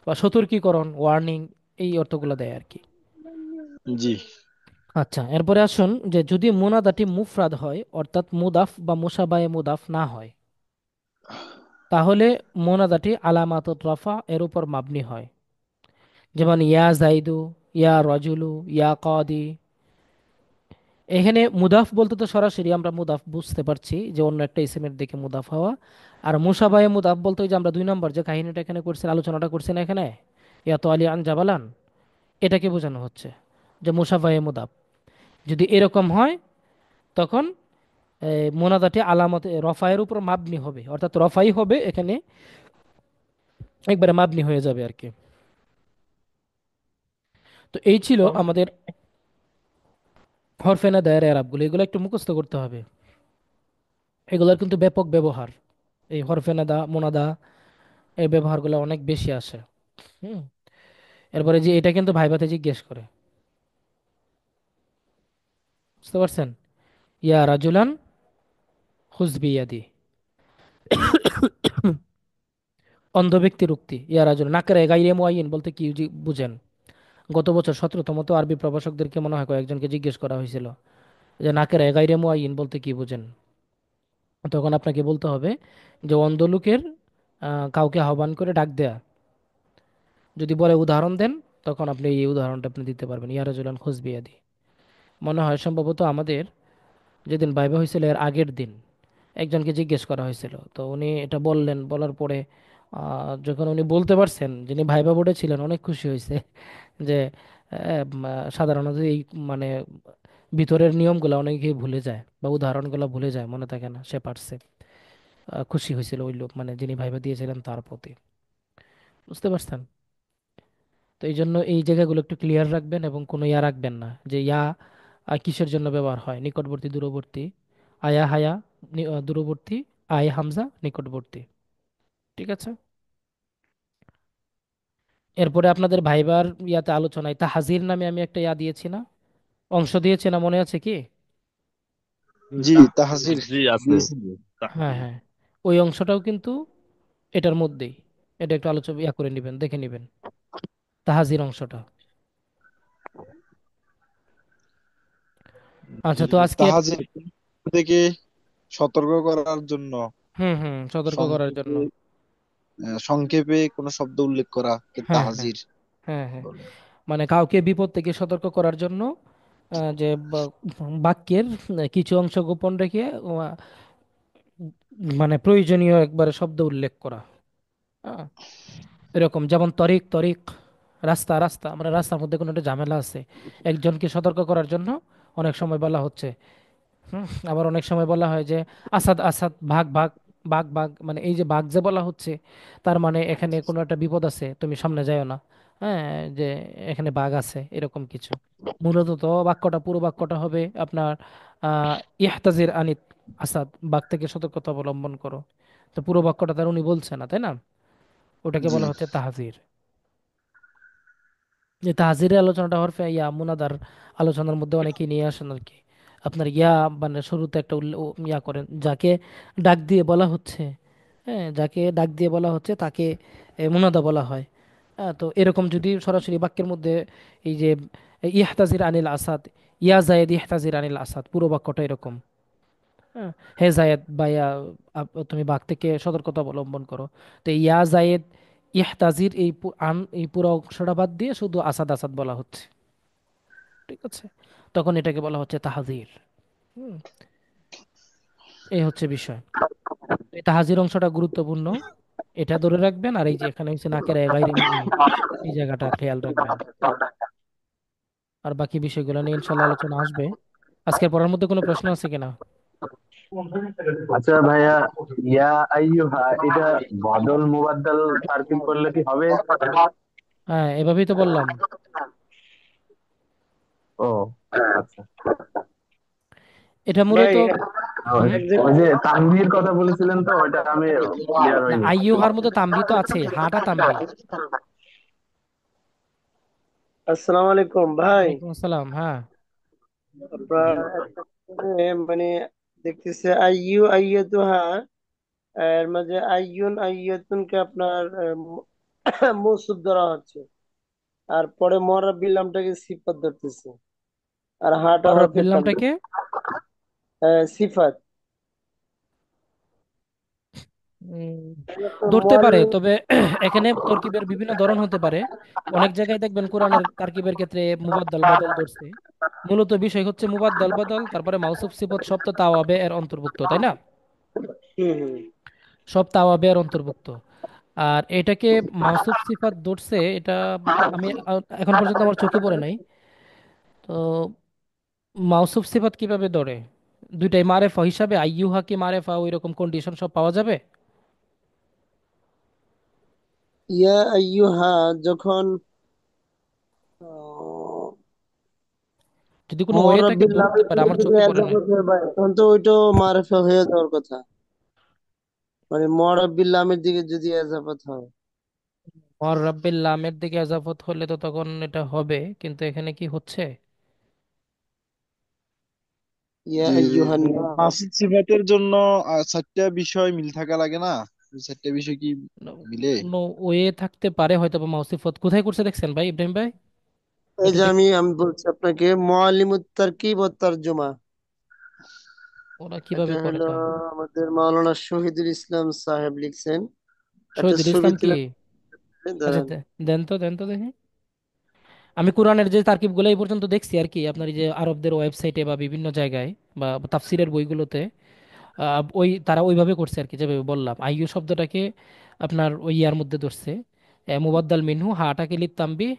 বা সতর্কীকরণ, ওয়ার্নিং, এই অর্থগুলো দেয় আর কি। জি। আচ্ছা, এরপরে আসুন যে যদি মুনাদাটি মুফরাদ হয়, অর্থাৎ মুদাফ বা মুসাবায়ে মুদাফ না হয়, তাহলে মুনাদাটি আলামাতুর রাফা এর উপর মাবনি হয়। যেমন ইয়া জাইদু, ইয়া রাজুলু, ইয়া কাদি, এখানে মুদাফ বলতে তো সরাসরি আমরা মুদাফ বুঝতে পারছি যে অন্য একটা ইসিমের দিকে মুদাফ হওয়া। আর মুসাবাহে মুদাফ বলতে ওই যে আমরা 2 নম্বর যে কাহিনীটা এখানে করছেন, আলোচনাটা করছেন এখানে, ইয়াত আলী আন জাবালান, এটাকে বোঝানো হচ্ছে যে মুসাবাহে মুদাফ যদি এরকম হয়, তখন মোনাদাটি আলামত রফায়ের উপর মাবনি হবে, অর্থাৎ রফাই হবে এখানে, একবারে মাবনি হয়ে যাবে আর কি। তো এই ছিল আমাদের হরফে না দায়ের এরাবগুলো, এগুলো একটু মুখস্থ করতে হবে। এগুলোর কিন্তু ব্যাপক ব্যবহার, এই হরফে নাদা মোনাদা, এই ব্যবহারগুলো অনেক বেশি আসে। হুম। এরপরে যে এটা কিন্তু ভাইভাতে জিজ্ঞেস করে, বুঝতে পারছেন? ইয়া রাজুলান খুজ বিয়াদি, অন্ধ ব্যক্তির উক্তি। ইয়া রাজুল নাকেরা গাইরে মুআইয়িন বলতে কি বুঝেন? গত বছর 17তম তো আরবি প্রভাষকদেরকে মনে হয় কয়েকজনকে জিজ্ঞেস করা হয়েছিল যে নাকেরা গাইরে মুআইয়িন বলতে কি বুঝেন। তখন আপনাকে বলতে হবে যে অন্ধ লোকের কাউকে আহ্বান করে ডাক দেয়া। যদি বলে উদাহরণ দেন, তখন আপনি এই উদাহরণটা আপনি দিতে পারবেন, ইয়া রাজুলান খুজ বিয়াদি। মনে হয় সম্ভবত আমাদের যেদিন ভাইবা হয়েছিল এর আগের দিন একজনকে জিজ্ঞেস করা হয়েছিল, তো উনি এটা বললেন, বলার পরে যখন উনি বলতে পারছেন, যিনি ভাইবা বোর্ডে ছিলেন অনেক খুশি হয়েছে যে সাধারণত এই মানে ভিতরের নিয়মগুলো অনেকেই ভুলে যায় বা উদাহরণগুলো ভুলে যায়, মনে থাকে না, সে পারছে। খুশি হয়েছিল ওই লোক, মানে যিনি ভাইবা দিয়েছিলেন তার প্রতি। বুঝতে পারছেন? তো এই জন্য এই জায়গাগুলো একটু ক্লিয়ার রাখবেন এবং কোনো ইয়া রাখবেন না যে ইয়া কিসের জন্য ব্যবহার হয়, নিকটবর্তী দূরবর্তী, আয়া হায়া দূরবর্তী, আয় হামজা নিকটবর্তী। ঠিক আছে। এরপরে আপনাদের ভাইবার ইয়াতে আলোচনায় তাহাজির নামে আমি একটা ইয়া দিয়েছি না, অংশ দিয়েছি না, মনে আছে কি? জি, তাহজির জি আছে। দিয়েছিল। হ্যাঁ তাহজির। হ্যাঁ, ওই অংশটাও কিন্তু এটার মধ্যেই। এটা একটু আলোচনা ইয়া করে নেবেন, দেখে নেবেন তাহাজির অংশটা। আচ্ছা, তো আজকের, তাহজির থেকে সতর্ক করার জন্য হুম হুম, সতর্ক করার সংক্ষেপে জন্য। সংক্ষেপে কোনো শব্দ উল্লেখ করা কে হ্যাঁ হ্যাঁ তাহজির হ্যাঁ হ্যাঁ, বলে। মানে কাউকে বিপদ থেকে সতর্ক করার জন্য যে বাক্যের কিছু অংশ গোপন রেখে মানে প্রয়োজনীয় একবারে শব্দ উল্লেখ করা। হ্যাঁ, এরকম যেমন তরিক তরিক, রাস্তা রাস্তা, আমরা রাস্তার মধ্যে কোনো একটা ঝামেলা আছে, একজনকে সতর্ক করার জন্য অনেক সময় বলা হচ্ছে। আবার অনেক সময় বলা হয় যে আসাদ আসাদ, ভাগ ভাগ, বাঘ বাঘ, মানে এই যে বাঘ যে বলা হচ্ছে, তার মানে এখানে কোনো একটা বিপদ আছে, তুমি সামনে যাও না। হ্যাঁ, যে এখানে বাঘ আছে এরকম কিছু। মূলত তো বাক্যটা, পুরো বাক্যটা হবে আপনার ইহতাজির আনিত আসাদ, বাঘ থেকে সতর্কতা অবলম্বন করো। তো পুরো বাক্যটা তার উনি বলছে না, তাই না? ওটাকে জি বলা হচ্ছে তাহজির। যে তাহজিরের আলোচনাটা হরফে ইয়া মুনাদার আলোচনার মধ্যে অনেকেই নিয়ে আসেন আর কি। আপনার ইয়া মানে শুরুতে একটা ইয়া করেন, যাকে ডাক দিয়ে বলা হচ্ছে, হ্যাঁ, যাকে ডাক দিয়ে বলা হচ্ছে তাকে মুনাদা বলা হয়। হ্যাঁ, তো এরকম যদি সরাসরি বাক্যের মধ্যে এই যে ইহতাজির আনিল আসাদ, ইয়া জায়েদ ইহতাজির আনিল আসাদ, পুরো বাক্যটা এরকম। হ্যাঁ, হে জায়েদ বা ইয়া, তুমি বাঘ থেকে সতর্কতা অবলম্বন করো। তো ইয়া জায়েদ ইহতাজির এই এই পুরো অংশটা বাদ দিয়ে শুধু আসাদ আসাদ বলা হচ্ছে। ঠিক আছে, তখন এটাকে বলা হচ্ছে তাহাজির। হুম, এই হচ্ছে বিষয়। এই তাহাজির অংশটা গুরুত্বপূর্ণ, এটা ধরে রাখবেন। আর এই যে এখানে হচ্ছে নাকেরা গায়রে মুমিন, এই জায়গাটা খেয়াল রাখবেন। আর বাকি বিষয়গুলো নিয়ে ইনশাল্লাহ আলোচনা আসবে। আজকের পড়ার মধ্যে কোনো প্রশ্ন আছে কিনা? আচ্ছা ভাইয়া, ইয়া আইয়ুহা এটা বদল মুবাদ্দাল তারকিব করলে কি হবে? হ্যাঁ, এভাবেই তো বললাম। ও আচ্ছা। এটা ভাই মূলত, হুম, ওই যে তানভীর কথা বলেছিলেন তো, ওইটা আমি ক্লিয়ার না হয়নি। আইয়ুহার মধ্যে তানবি তো আছে, হাটা তানবি। আসসালামু আলাইকুম ভাই। ওয়ালাইকুম আসসালাম, হ্যাঁ। আপনার একটা মানে দেখতেছে আইয়ু আইয়াতুহা, এর মাঝে আইয়ুন আইয়াতুনকে আপনার মৌসুফ ধরা হচ্ছে, আর পরে মরাব্বিল নামটাকে সিফাত ধরতেছে, আর হাটা আর হরফে রব্বিল তানবীর নামটাকে সিফাত। উম, ধরতে পারে, তবে এখানে তরকিবের বিভিন্ন ধরন হতে পারে। অনেক জায়গায় দেখবেন কোরআনের তারকিবের ক্ষেত্রে মুবাদ্দাল বদল ধরছে। মূলত বিষয় হচ্ছে মুবাদ্দাল বদল, তারপরে মাউসুফ সিফত সব তো তাওয়াবে এর অন্তর্ভুক্ত, তাই না? হুম হুম। সব তাওয়াবে এর অন্তর্ভুক্ত। আর এটাকে মাউসুফ সিফাত ধরছে, এটা আমি এখন পর্যন্ত আমার চোখে পড়ে নাই। তো মাউসুফ সিফাত কিভাবে ধরে? দুইটাই মারেফা হিসাবে, আইয়ুহা কি মারেফা, ওই রকম কন্ডিশন সব পাওয়া যাবে? ইয়া আইয়ুহা যখন আহ, যদি কোনো ওয়ে থাকে মুরাব্বিল ধরতে লামের পারে, দিকে আমার যদি চোখে পড়ে নাই। এজাফত হয় ভাই, তখন তো ওইটাও মারফা হয়ে যাওয়ার কথা। মানে মুরাব্বিল লামের দিকে যদি এজাফত হয়। আর রাব্বিল লামের দিকে এজাফত হলে তো তখন এটা হবে, কিন্তু এখানে কি হচ্ছে? ইয়া জি, আইয়ুহান নাস। মাসুদ সিফাতের জন্য চারটা বিষয় মিল থাকা লাগে না? ওই চারটা বিষয় কি মিলে? কোনো ওয়ে থাকতে পারে হয়তো বা মাউসিফত কোথায় করছে দেখছেন ভাই ইব্রাহিম ভাই? এই এটা যে দেখ, আমি বলছি আপনাকে মুআল্লিমুত তারকিব ওয়াত তারজুমা। ওরা এটা কিভাবে করে হলো তাহলে? আমাদের মাওলানা শহীদুল ইসলাম সাহেব লিখছেন। একটা শহীদুল ছবি ইসলাম কি? তুলে আচ্ছা ধরেন। দেন তো দেখি। আমি কোরআনের যে তারকিব গুলো এই পর্যন্ত দেখছি আর কি, আপনার এই যে আরবদের ওয়েবসাইটে বা বিভিন্ন জায়গায় বা তাফসিরের বইগুলোতে, ওই তারা ওইভাবে করছে আর কি, যেভাবে বললাম আইয়ু শব্দটাকে আপনার ওই ইয়ার মধ্যে ধরছে, মুবাদ্দাল মিনহু হাটাকে লিত্তাম্বি,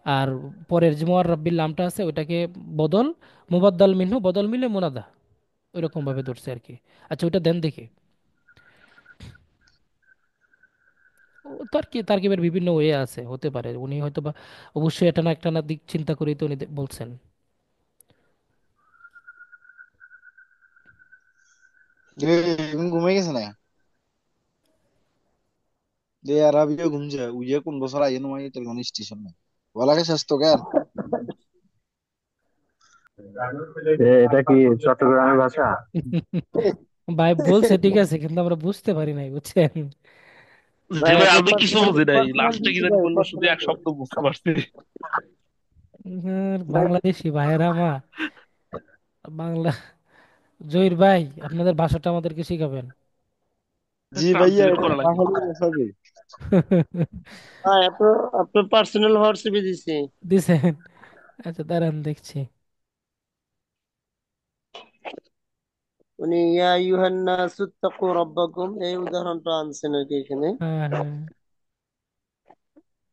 আর পরের যে মুআররাব্বিল নামটা আছে ওইটাকে বদল, মুবাদ্দাল মিনহু বদল মিলে মুনাদা, ওইরকম ভাবে ধরছে আর কি। আচ্ছা ওইটা দেন দেখি। ও তারকিবের বিভিন্ন ওয়ে আছে, হতে পারে উনি হয়তো বা অবশ্যই এটা না একটা না দিক চিন্তা করেই তো উনি বলছেন। ঘুমাই গেছে না? যে আর আবিও ঘুম যায়, উইয়া কোন বছর আইয়ে নয় তোর কোন স্টেশন নাই। বলা গেছে তো জ্ঞান। এটা কি চট্টগ্রামের ভাষা? ভাই বলছে ঠিক আছে, কিন্তু আমরা বুঝতে পারি নাই, বুঝছেন? যে ভাই ভাই আপনার আমি কিছু পার্সোনাল বুঝি নাই, পার্সোনাল লাস্টে কি কিছু জানি ভাই বললো, শুধু পার্সোনাল এক শব্দ বুঝতে পারছি। ভাই। বাংলাদেশি ভাইয়েরা মা, বাংলা, জহির ভাই আপনাদের ভাষাটা আমাদেরকে শিখাবেন। জি ভাইয়া, ট্রান্সলেট এটা করা না লাগবে। হলে বসাবে। ভাই আপনার আপনার পার্সোনাল হোয়াটসঅ্যাপে দিছি। দিছেন? আচ্ছা দাঁড়ান দেখছি। উনি ইয়া আইয়ুহান নাসু তাকু রাব্বাকুম এই উদাহরণটা আনছেন আর কি এখানে। হ্যাঁ হ্যাঁ।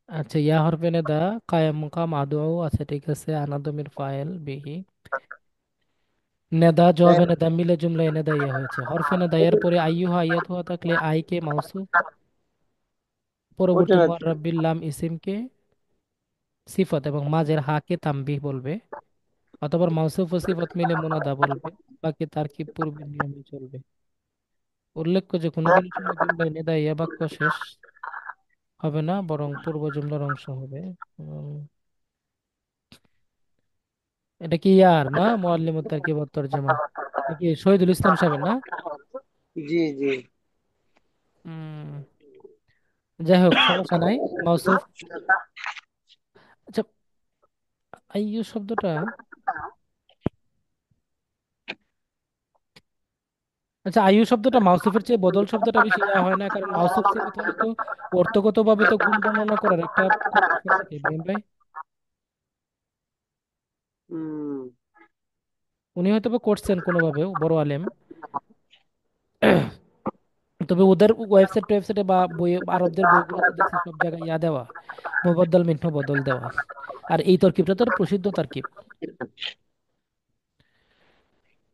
আচ্ছা ইয়া হরফে নেদা, কায়াম মুকাম আদু আছে, ঠিক আছে, আনাদমির ফাইল বিহি, নেদা জবাবে নেদা মিলে জুমলায় নেদা ইয়া হয়েছে। হরফে নেদা এর পরে আইয়ুহা আইয়াতুহা থাকলে আই কে মাউসুফ, ওটা পরবর্তী না। মুআররাব্বিল লাম ইসিমকে সিফত, এবং মাঝের হাকে তানবিহ বলবে, অথবা মাউসুফ ও সিফত মিলে মুনাদা বলবে। বাকি তারকিব পূর্বের নিয়মে চলবে। উল্লেখ্য যে কোনো কোনো সময় জুমলায় নেদা ইয়া বাক্য শেষ হবে না, বরং পূর্ব জুমলার অংশ হবে। উম, এটা কি ইয়ার না মুআল্লিমুত তারকিব ওয়াত তরজমা, নাকি শহীদুল ইসলাম সাহেবের না? জি জি। উম, যাই হোক সমস্যা নাই। মাউসুফ, আচ্ছা আইয়ু শব্দটা, আচ্ছা আইয়ু শব্দটা মাউসুফের চেয়ে বদল শব্দটা বেশি ইয়া হয় না? কারণ মাউসুফ সিফত হলে তো অর্থগতভাবে তো গুণ বর্ণনা করার একটা কন্ডিশন থাকে ইব্রাহিম ভাই। হুম। উনি হয়তো বা করছেন কোনোভাবে, বড় আলেম। তবে ওদের ওয়েবসাইটে বা বই, আরবদের বইগুলোতে দেখছি সব জায়গায় ইয়া দেওয়া, মুবদ্দাল মিন্হ বদল দেওয়া। আর এই তরকিবটা তো প্রসিদ্ধ তরকিব।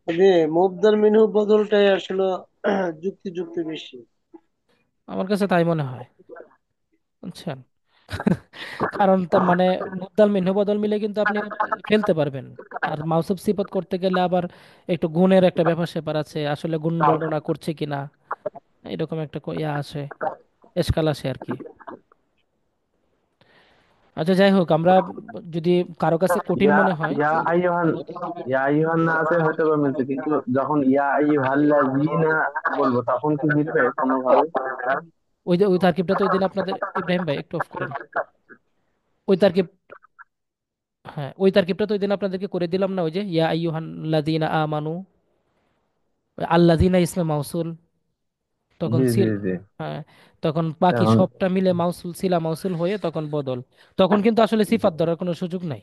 যে মুবদাল মিনহু বদলটাই আসলে যুক্তিযুক্ত বেশি। আমার কাছে তাই মনে হয়, বুঝছেন? কারণ তার মানে মুবদাল মিন্হ বদল মিলে কিন্তু আপনি ফেলতে পারবেন। আর মাউসুফ সিফত করতে গেলে আবার একটু গুণের একটা ব্যাপার স্যাপার আছে, আসলে গুণ বর্ণনা করছে কিনা, এরকম একটা ইয়া আসে, এশকাল আসে আর কি। আচ্ছা যাই হোক, আমরা যদি কারো কাছে কঠিন ইয়া মনে হয়, ইয়া আইয়ুহান ইয়া আইয়ুহান না আছে হয়তো বা মিলছে, কিন্তু যখন ইয়া আইয়ুহাল্লাযীনা বলবো তখন কি মিলবে কোনোভাবে? ওই যে ওই তারকিবটা তো ওই দিন আপনাদের, ইব্রাহিম ভাই একটু অফ করেন, ওই তারকিব, হ্যাঁ ওই তারকিবটা তো ওই দিন আপনাদেরকে করে দিলাম না, ওই যে ইয়া আইয়ুহান লাযীনা আমানু, আল্লাযীনা ইসমে মাউসুল, তখন জি জি সিল, জি। হ্যাঁ, তখন বাকি এখন সবটা মিলে মাউসুল সিলা মাউসুল হয়ে তখন বদল, তখন কিন্তু আসলে সিফাত ধরার কোনো সুযোগ নাই।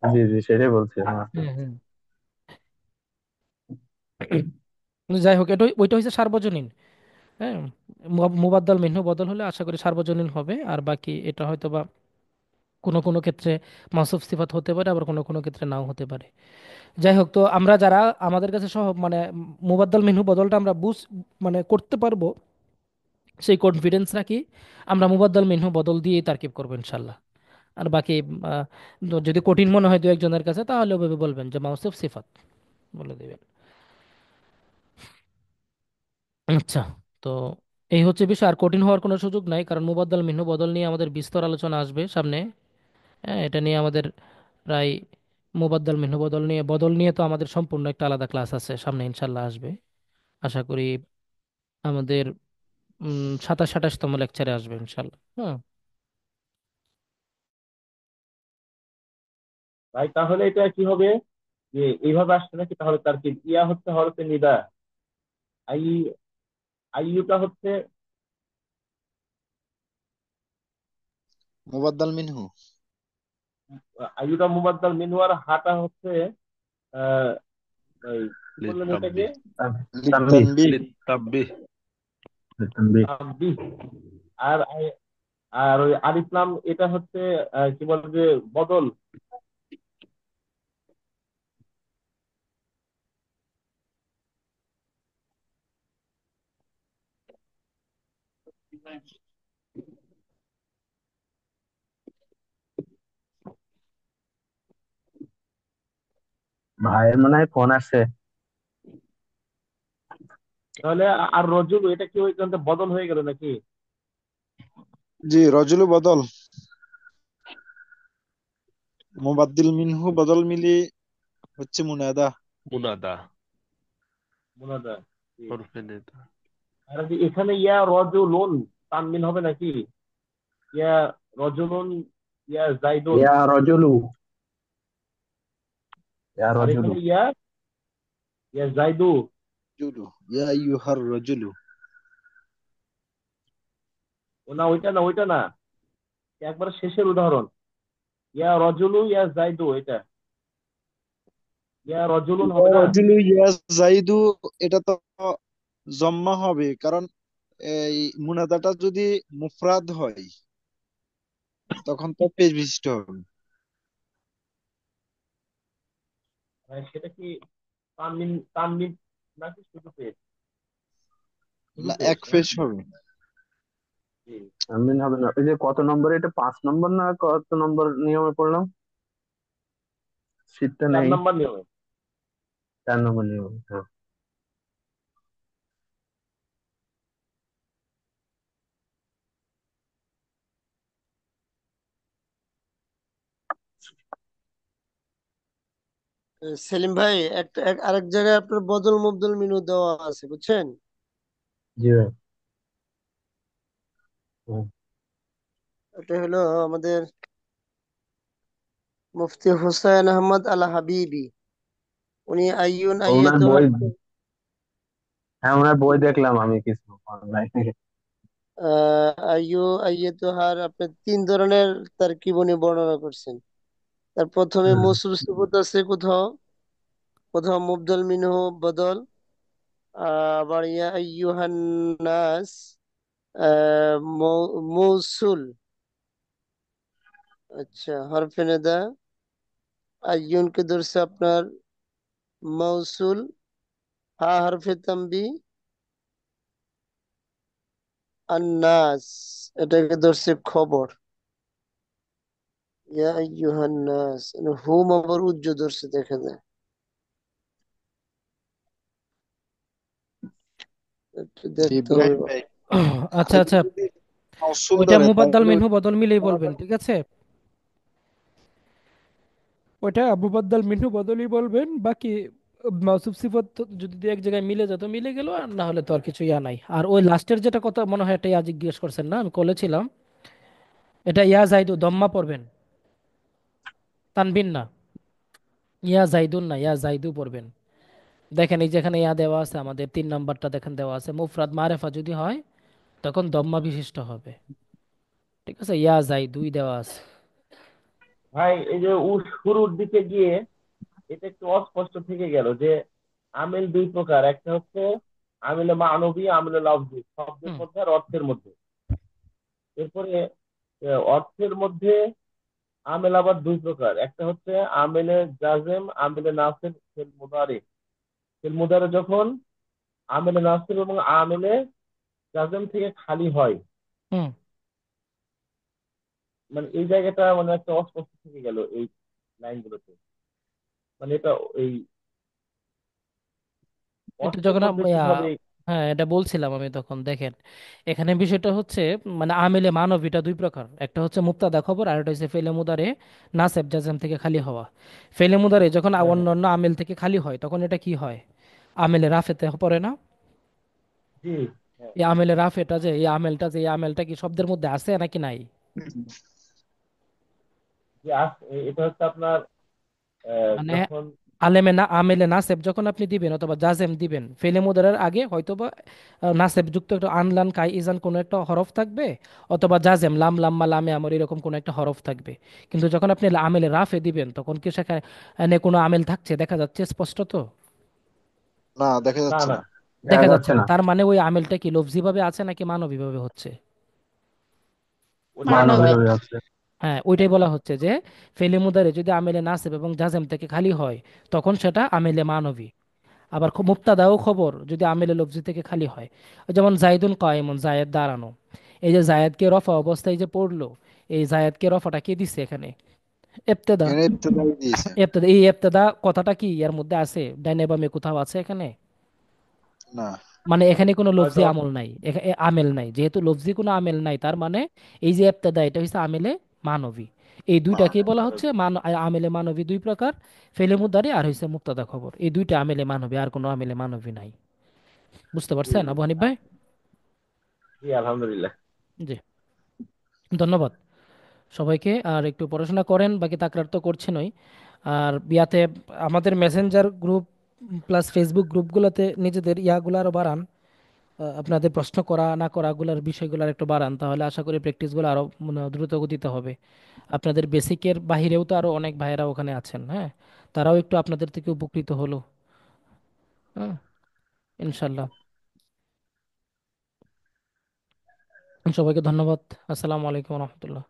জি জি, সেটাই বলছি, হ্যাঁ। হুম হুম। কিন্তু যাই হোক, এটা ওইটা হচ্ছে সার্বজনীন। হ্যাঁ, মুবাদ্দাল মিনহু বদল হলে আশা করি সার্বজনীন হবে। আর বাকি এটা হয়তো বা কোনো কোনো ক্ষেত্রে মাউসুফ সিফাত হতে পারে, আবার কোনো কোনো ক্ষেত্রে নাও হতে পারে। যাই হোক, তো আমরা যারা আমাদের কাছে সহ মানে মুবাদ্দাল মিনহু বদলটা আমরা মানে করতে পারবো, সেই কনফিডেন্স রাখি। আমরা মুবাদ্দাল মিনহু বদল দিয়েই তারকিব করবো ইনশাল্লাহ। আর বাকি আহ, যদি কঠিন মনে হয় দু একজনের কাছে, তাহলে ওভাবে বলবেন যে মাউসুফ সিফাত বলে দিবেন। আচ্ছা, তো এই হচ্ছে বিষয়। আর কঠিন হওয়ার কোনো সুযোগ নাই, কারণ মুবাদ্দাল মিনহু বদল নিয়ে আমাদের বিস্তর আলোচনা আসবে সামনে। হ্যাঁ, এটা নিয়ে আমাদের প্রায় মুবাদ্দাল মিনহু বদল নিয়ে তো আমাদের সম্পূর্ণ একটা আলাদা ক্লাস আছে সামনে ইনশাল্লাহ আসবে। আশা করি আমাদের 27-28তম লেকচারে আসবে ইনশাল্লাহ। হ্যাঁ। ভাই তাহলে এটা কি হবে, যে এইভাবে আসছে নাকি? তাহলে তার কি ইয়া হচ্ছে হরফে নিদা, আই আইয়ুটা হচ্ছে মুবাদ্দাল মিনহু। আইয়ুটা মুবাদ্দাল মিনহু, আর হাটা হচ্ছে আহ ওই কি বললেন এটাকে, লিতাব্বিহ। তানবিহ। লিতানবিহ। লিতাব্বিহ। তানবিহ। তানবিহ। আর আর ওই আলিফ লাম এটা হচ্ছে কি বলে যে বদল। ভাইয়ের মনে হয় ফোন আসছে। তাহলে আর রজুল এটা কি ওইখান থেকে বদল হয়ে গেল নাকি? জি, রজুলু বদল, মুবাদ্দিল মিনহু বদল মিলি হচ্ছে মুনাদা। মুনাদা। মুনাদা। জি। হরফে নিদা। আর কি এখানে ইয়া রজুলুন তানবিন হবে নাকি? ইয়া রজুলুন, ইয়া জাইদুন। ইয়া রজুলু, ইয়া আর রজুলু। এখানে ইয়া ইয়া জাইদু। রজুলু, ইয়া আইয়ুহার রজুলু। ও না, ওইটা না, ওইটা না, একবার শেষের উদাহরণ। ইয়া রজুলু ইয়া জাইদু, এটা ইয়া রজুলুন ইয়া হবে না? রজুলু ইয়া জাইদু, এটা তো জম্মা হবে, কারণ এই মুনাদাটা যদি মুফরাদ হয় তখন তো পেশ বিশিষ্ট হবে। মানে সেটা কি তানবিন তানবিন নাকি শুধু পেশ? শুধু না, পেশ এক না? পেশ হবে। জি। আমিন হবে না। ওই যে কত নম্বর, এটা 5 নম্বর না কত নম্বর নিয়মে পড়লাম? শীতটা 4 নেই। নাম্বার নিয়মে। 4 নম্বর নিয়ম, হ্যাঁ। সেলিম ভাই, একটা আরেক জায়গায় আপনার বদল মুবদল মিনু দেওয়া আছে, বুঝছেন? জি ভাই। হুম। এটা হলো আমাদের মুফতি হুসাইন আহমদ আল হাবিবি। উনি আইয়ুন ওনার আইয়াত বই, হ্যাঁ ওনার বই দেখলাম আমি কিছু অনলাইনে। আইয়ু আইয়াতুহার আপনার তিন ধরনের তারকিব উনি বর্ণনা করছেন। তার প্রথমে মৌসুল সুবুত আছে কোথাও, কোথাও মুবদল মিনহু বদল, আবার ইয়া আইয়ুহান নাস মৌসুল। আচ্ছা, হরফে নেদা আইয়ুনকে ধরছে আপনার মৌসুল, হা হরফে তানবি আন্নাস, এটাকে ধরছে খবর। ইয়া আইয়ুহান নাস, হুম আবার উজ্জ ধরছে, দেখা যায়। একটু দেখতে হবে। ইব্রাহিম ভাই, আচ্ছা এটা আচ্ছা, যদি মাউসুল ওইটা ধরে মুবাদ্দাল তাহলে মিনহু বদল মিলেই বলবেন, ঠিক আছে? ওইটা মুবাদ্দাল মিনহু বদলই বলবেন। বাকি মাউসুফ সিফত তো যদি দু এক জায়গায় মিলে যেত মিলে গেল, আর না হলে তো আর কিছু ইয়া নাই। আর ওই লাস্টের যেটা কথা মনে হয় এটা ইয়া জিজ্ঞেস করছেন না, আমি কলে ছিলাম। এটা ইয়া জাইদু দম্মা পড়বেন, তানবিন না। ইয়া জাইদুন না, ইয়া জাইদু পড়বেন। দেখেন এই যেখানে ইয়া দেওয়া আছে, আমাদের 3 নাম্বারটা দেখেন দেওয়া আছে, মুফরাদ মারেফা যদি হয় তখন দম্মা বিশিষ্ট হবে। ঠিক আছে, ইয়া জাইদুই দেওয়া আছে। ভাই এই যে শুরুর দিকে গিয়ে এটা একটু অস্পষ্ট থেকে গেল যে আমিল দুই প্রকার, একটা হচ্ছে আমিলে মানবী, আমিলে লফজি, শব্দের হুম। মধ্যে আর অর্থের মধ্যে। এরপরে অর্থের মধ্যে আমেল আবার দুই প্রকার, একটা হচ্ছে আমেলে জাজেম, আমেলে নাসিব, ফিল মুদারি। ফিল মুদারি যখন আমেলে নাসিব এবং আমেলে জাজেম থেকে খালি হয়, হুম। মানে এই জায়গাটা মানে একটা অস্পষ্ট থেকে গেল এই লাইনগুলোতে। মানে এটা এই এটা অর্থের যখন মধ্যে কিভাবে। হ্যাঁ, এটা বলছিলাম আমি তখন। দেখেন, এখানে বিষয়টা হচ্ছে মানে আমিলে মানব এটা দুই প্রকার। একটা হচ্ছে মুক্তাদা খবর, আর একটা হচ্ছে ফেলে মুদারে নাসেব জাজম থেকে খালি হওয়া। ফেলে মুদারে যখন হ্যাঁ হ্যাঁ। অন্যান্য আমিল থেকে খালি হয় তখন এটা কি হয়? আমিলে রাফেতে পড়ে না? জি। হ্যাঁ। এই আমিলে রাফেটা যে এই আমেলটা যে এই আমেলটা কি শব্দের মধ্যে আছে নাকি নাই? যে এটা হচ্ছে আপনার মানে যখন। আলেমে না আমেলে নাসেব যখন আপনি দিবেন অথবা জাজেম দিবেন, ফেলে মুদারের আগে হয়তোবা নাসেব যুক্ত একটা আনলান কাই ইজান কোনো একটা হরফ থাকবে, অথবা জাজেম লাম লাম্মা লামে আমর এরকম কোনো একটা হরফ থাকবে। কিন্তু যখন আপনি আমেলে রাফে দিবেন তখন কি সেখানে কোনো আমেল থাকছে দেখা যাচ্ছে স্পষ্ট তো? না, দেখা না যাচ্ছে না। না। দেখা দেখা যাচ্ছে যাচ্ছে না। না। তার মানে ওই আমেলটা কি লফজি ভাবে আছে নাকি মানবী ভাবে হচ্ছে? ওটা মানবী আপনার। মানবী। হয়ে আছে। হ্যাঁ, ওইটাই বলা হচ্ছে যে ফেলে মুদারে যদি আমেলে নাসেব এবং জাজেম থেকে খালি হয় তখন সেটা আমেলে মানবী। আবার মুবতাদা ও খবর যদি আমিলে লফজি থেকে খালি হয়, যেমন জাইদুন কায়েমুন, জায়েদ দাঁড়ানো। এই যে জায়েদকে রফা অবস্থায় যে পড়লো, এই জায়েদকে রফাটা কে দিছে এখানে? ইবতেদা। এখানে ইবতেদাই দিয়েছে। ইবতেদা, এই ইবতেদা কথাটা কি এর মধ্যে আছে? ডাইনে বামে কোথাও আছে এখানে? না। মানে এখানে কোনো লফজি হয়তো। আমল নাই, আমেল নাই। যেহেতু লফজি কোনো আমেল নাই তার মানে এই যে ইবতেদা এটা হচ্ছে আমেলে মানবী। এই দুইটাকেই বলা হচ্ছে আমেলে মানবী দুই প্রকার, ফেলে মুদারি আর হচ্ছে মুক্তাদা খবর। এই দুইটা আমেলে মানবী, আর কোনো আমেলে মানবী নাই। বুঝতে জি পারছেন আবু হানিফ ভাই? জি, আলহামদুলিল্লাহ। জি, ধন্যবাদ সবাইকে। আর একটু পড়াশোনা করেন, বাকি তাকরার তো করছেনই। আর বিয়াতে আমাদের মেসেঞ্জার গ্রুপ প্লাস ফেসবুক গ্রুপগুলোতে নিজেদের ইয়াগুলো আরও বাড়ান। আপনাদের প্রশ্ন করা না করাগুলোর বিষয়গুলো একটু বাড়ান, তাহলে আশা করি প্র্যাকটিসগুলো আরও মানে দ্রুত গতিতে হবে। আপনাদের বেসিকের বাহিরেও তো আরও অনেক ভাইয়েরা ওখানে আছেন, হ্যাঁ, তারাও একটু আপনাদের থেকে উপকৃত হলো। হ্যাঁ, ইনশাল্লাহ। সবাইকে ধন্যবাদ। আসসালামু আলাইকুম রহমতুল্লাহ।